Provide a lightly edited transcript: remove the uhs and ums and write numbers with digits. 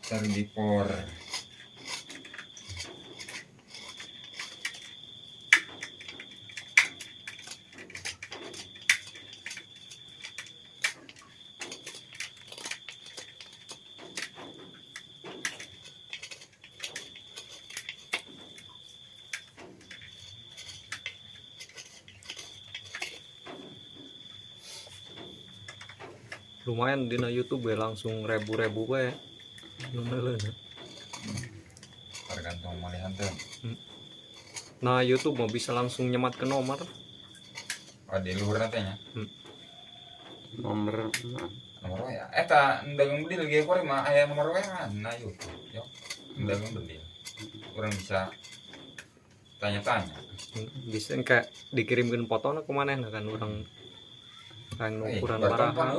Terbipor. Lumayan dina YouTube ya langsung ribu-ribu we. Tergantung malihan tuh. Nah YouTube mau bisa langsung nyemat ke nomor. Oh di luar nantinya. Nomor Ya eta dagang beli lagi ekor mah aya nomor WA na YouTube yo. Dagang beli. Orang bisa tanya-tanya. Bisa kayak dikirimkan foto ke mana kan orang kan ukuran Barang parahan.